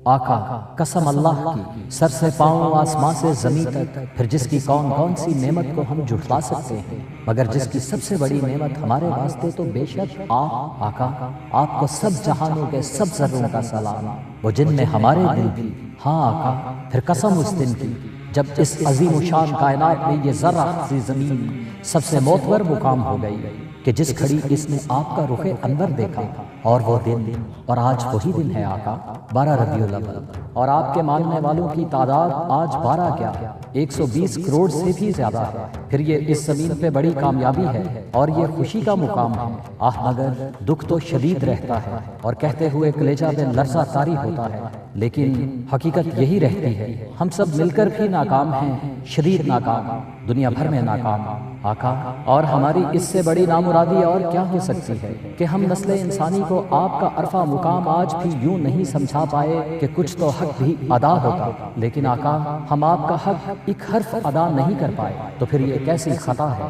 آقا قسم اللہ کی، سر سے پاؤں آسمان سے زمین تک، پھر جس کی کون کون سی نعمت کو ہم جھٹلا سکتے ہیں، مگر جس کی سب سے بڑی نعمت ہمارے واسطے تو بے شک آپ آقا، آپ کو سب جہانوں کے سب ذروں کا سلام، وہ جن میں ہمارے دل بھی۔ ہاں آقا، پھر قسم اس دن کی جب اس عظیم و شان کائنات میں یہ ذرہ سی زمین سب سے معتبر مقام ہو گئی کہ جس گھڑی اس نے آپ کا رخ انور دیکھا، اور وہ دن اور آج وہی دن ہے آقا، 12 ربیع الاول، اور آپ کے ماننے والوں کی تعداد آج 12 کیا 120 کروڑ سے بھی زیادہ ہے۔ پھر یہ اس زمین پہ بڑی کامیابی ہے اور یہ خوشی کا مقام ہے، مگر دکھ تو شدید رہتا ہے اور کہتے ہوئے کلیجہ میں لرزہ طاری ہوتا ہے، لیکن حقیقت یہی رہتی ہے ہم سب مل کر بھی ناکام ہیں، شدید ناکام، دنیا بھر میں ناکام آقا، اور ہماری اس سے بڑی نامرادی اور کیا ہو سکتی ہے کہ ہم نسل انسانی کو آپ کا عرفہ مقام آج بھی یوں نہیں سمجھا پائے کہ کچھ تو حق بھی ادا ہوتا، لیکن آقا ہم آپ کا حق ایک حرف ادا نہیں کر پائے تو پھر یہ کیسی خطا ہے؟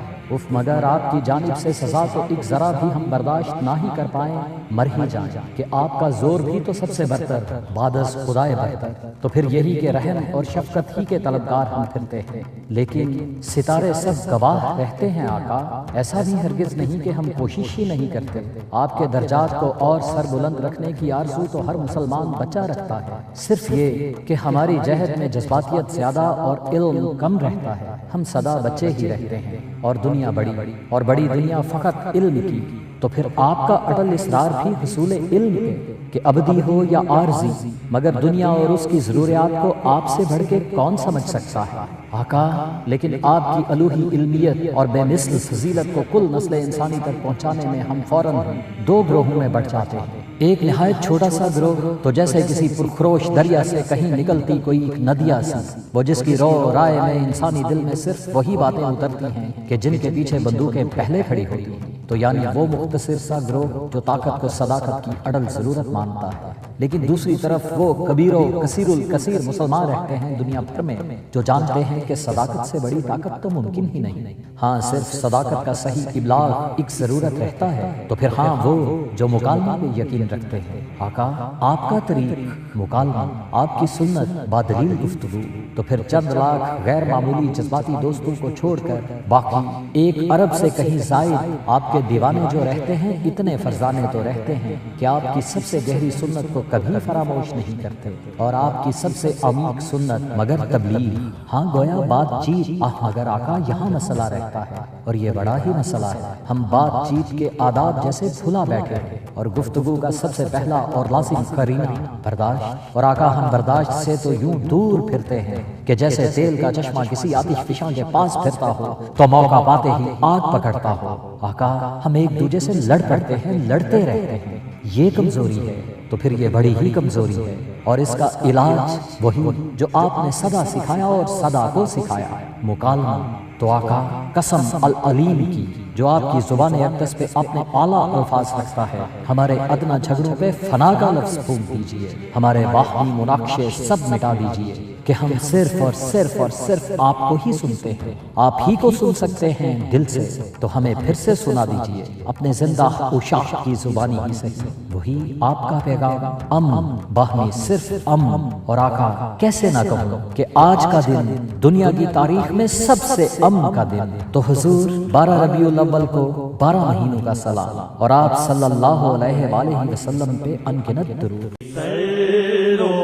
مگر آپ کی جانب سے سزا تو ایک ذرا بھی ہم برداشت نہ ہی کر پائیں، مر ہی جائیں کہ آپ کا زور بھی تو سب سے برتر، بعد از خدائے برتر، تو پھر یہی کہ رحم اور شفقت ہی کے طلبگار ہم پھرتے ہیں، لیکن ستارے سب گواہ رہتے ہیں آقا، ایسا بھی ہرگز نہیں کہ ہم کوشش ہی نہیں کرتے۔ آپ کے درجات کو اور سر بلند رکھنے کی آرزو تو ہر مسلمان بچہ رکھتا ہے، صرف یہ کہ ہماری جہد میں جذباتیت زیادہ اور علم کم رہتا ہے، ہم سدا بچے ہی رہتے ہیں، اور دنیا بڑی اور بڑی دنیا فقط علم کی، تو پھر آپ کا اٹل اصرار بھی حصول علم پہ کہ ابدی ہو یا عارضی، مگر دنیا اور اس کی ضروریات کو آپ سے بڑھ کے کون سمجھ سکتا ہے آقا؟ لیکن آپ کی الوہی علمیت اور بے مثل فضیلت کو کل نسل انسانی تک پہنچانے میں ہم فوراً دو گروہوں میں بڑھ جاتے ہیں۔ ایک نہایت چھوٹا سا گروہ تو جیسے کسی پرخروش دریا سے کہیں نکلتی کوئی ایک ندیہ سی، وہ جس کی رو رائے میں انسانی دل میں صرف وہی باتیں اترتی ہیں کہ جن کے پیچھے بندوقیں پہلے کھڑی ہوتی ہیں، تو یعنی وہ مختصر سا گروہ جو طاقت کو صداقت کی اڈل ضرورت مانتا ہے، لیکن دوسری طرف وہ کبیر و کثیر الکثیر مسلمان رہتے ہیں دنیا بھر میں جو جانتے ہیں کہ صداقت سے بڑی طاقت تو ممکن ہی نہیں، ہاں صرف صداقت کا صحیح ابلاغ ایک ضرورت رہتا ہے، تو پھر ہاں وہ جو مکالمہ پہ یقین رکھتے ہیں آقا، آپ کا طریق مکالمہ، آپ کی سنت بادلیل گفتگو، تو پھر چند لاکھ غیر معمولی جذباتی دوستوں کو چھوڑ کر باقی 1 ارب سے کہیں زائد آپ کے دیوانے جو رہتے ہیں، اتنے فرزانے تو رہتے ہیں کہ آپ کی سب سے گہری سنت کو کبھی فراموش نہیں کرتے، اور آپ کی سب سے عمیق سنت مگر تبلیغ، ہاں گویا بات چیت، مگر آقا یہاں مسئلہ رہتا ہے اور یہ بڑا ہی مسئلہ ہے، ہم بات چیت کے آداب جیسے بھلا بیٹھے ہیں، اور گفتگو کا سب سے پہلا اور لازم قرینہ برداشت، اور آقا ہم برداشت سے تو یوں دور پھرتے ہیں کہ جیسے تیل کا چشمہ کسی آتش فشاں کے پاس پھرتا ہو تو موقع پاتے ہی آگ پکڑتا ہو، آقا ہم ایک دوسرے سے لڑ پڑتے ہیں، لڑتے رہتے ہیں، یہ کمزوری ہے، تو پھر یہ بڑی ہی کمزوری ہے، اور اس کا علاج وہی جو آپ نے سدا سکھایا اور سدا کو سکھایا، مکالمہ، تو آقا قسم العلیم کی جو آپ کی زبان اقدس پہ اپنے اعلیٰ الفاظ رکھتا ہے، ہمارے ادنا جھگڑوں پہ فنا کا لفظ پھونک دیجئے، ہمارے باہمی مناقشے سب مٹا دیجئے کہ ہم صرف اور صرف اور صرف آپ کو ہی سنتے ہیں، آپ ہی کو سن سکتے ہیں دل سے، تو ہمیں پھر سے سنا دیجئے اپنے زندہ عشاق کی زبانی ہی سے، وہی آپ کا پیغام، باہمی صرف اور آقا کیسے نہ کہوں کہ آج کا دن دنیا کی تاریخ میں سب سے کا دن، تو حضور 12 ربیع الاول کو 12 مہینوں کا سلام، اور آپ صلی اللہ علیہ وآلہ وسلم پہ انگنت درود۔ صلو